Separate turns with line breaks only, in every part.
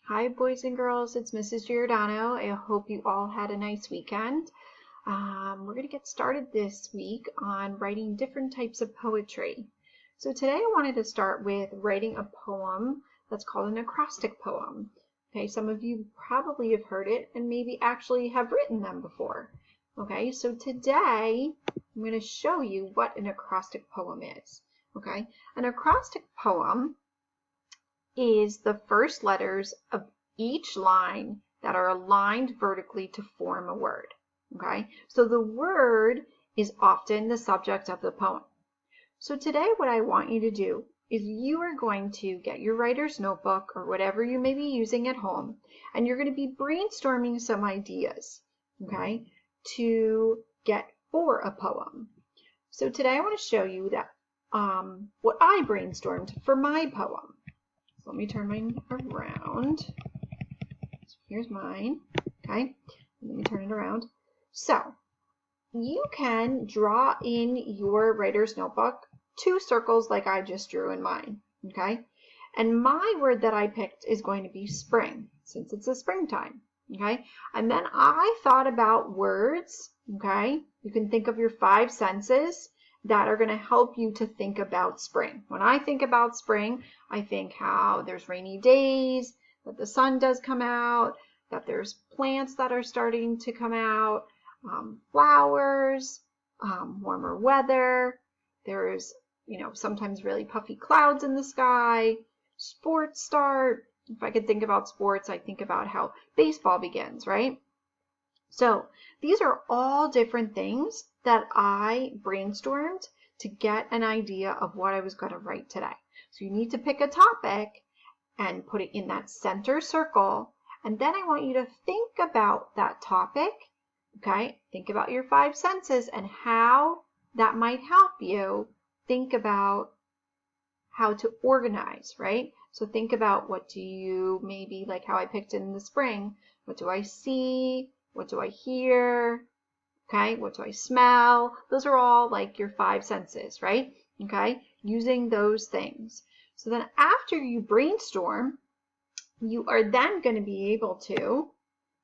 Hi, boys and girls. It's Mrs. Giordano. I hope you all had a nice weekend. We're going to get started this week on writing different types of poetry. So today I wanted to start with writing a poem that's called an acrostic poem. Okay, some of you probably have heard it and maybe actually have written them before. Okay, so today I'm going to show you what an acrostic poem is. Okay, an acrostic poem is the first letters of each line that are aligned vertically to form a word. Okay, so the word is often the subject of the poem. So today what I want you to do is you are going to get your writer's notebook or whatever you may be using at home, and you're going to be brainstorming some ideas, okay, to get for a poem. So today I want to show you that what I brainstormed for my poem. Let me turn mine around. So here's mine, okay? Let me turn it around. So you can draw in your writer's notebook 2 circles like I just drew in mine, okay? And my word that I picked is going to be spring, since it's a springtime, okay? And then I thought about words, okay? You can think of your 5 senses that are going to help you to think about spring. When I think about spring, I think how there's rainy days, that the sun does come out, that there's plants that are starting to come out, flowers, warmer weather, there's, sometimes really puffy clouds in the sky, sports start. If I could think about sports, I think about how baseball begins, right? So these are all different things that I brainstormed to get an idea of what I was going to write today. So you need to pick a topic and put it in that center circle. And then I want you to think about that topic, okay? Think about your 5 senses and how that might help you think about how to organize, right? So think about what do you, maybe like how I picked in the spring, what do I see? What do I hear? Okay, what do I smell? Those are all like your 5 senses, right? Okay, using those things. So then after you brainstorm, you are then going to be able to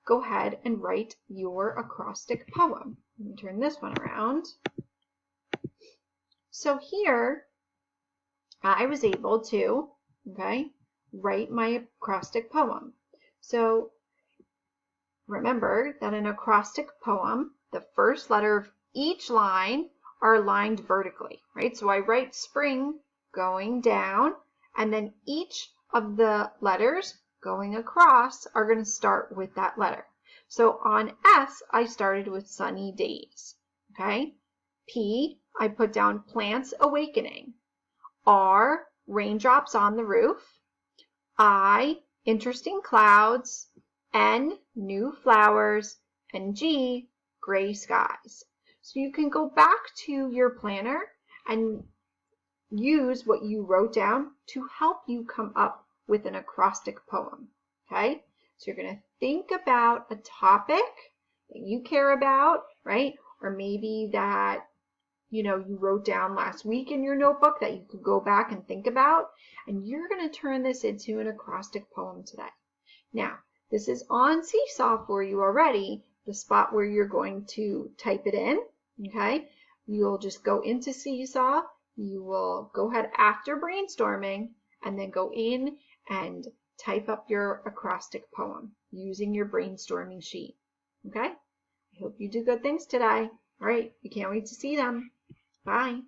go ahead and write your acrostic poem. Let me turn this one around. So here, I was able to, okay, write my acrostic poem. So remember that an acrostic poem, the first letter of each line are aligned vertically, right? So I write spring going down, and then each of the letters going across are going to start with that letter. So on S, I started with sunny days, okay? P, I put down plants awakening. R, raindrops on the roof. I, interesting clouds. N, new flowers, and G, gray skies. So you can go back to your planner and use what you wrote down to help you come up with an acrostic poem, okay? So you're going to think about a topic that you care about, right? Or maybe that, you wrote down last week in your notebook that you could go back and think about, and you're going to turn this into an acrostic poem today. Now, this is on Seesaw for you already, the spot where you're going to type it in, okay? You'll just go into Seesaw, you will go ahead after brainstorming, and then go in and type up your acrostic poem using your brainstorming sheet, okay? I hope you do good things today. All right, we can't wait to see them. Bye.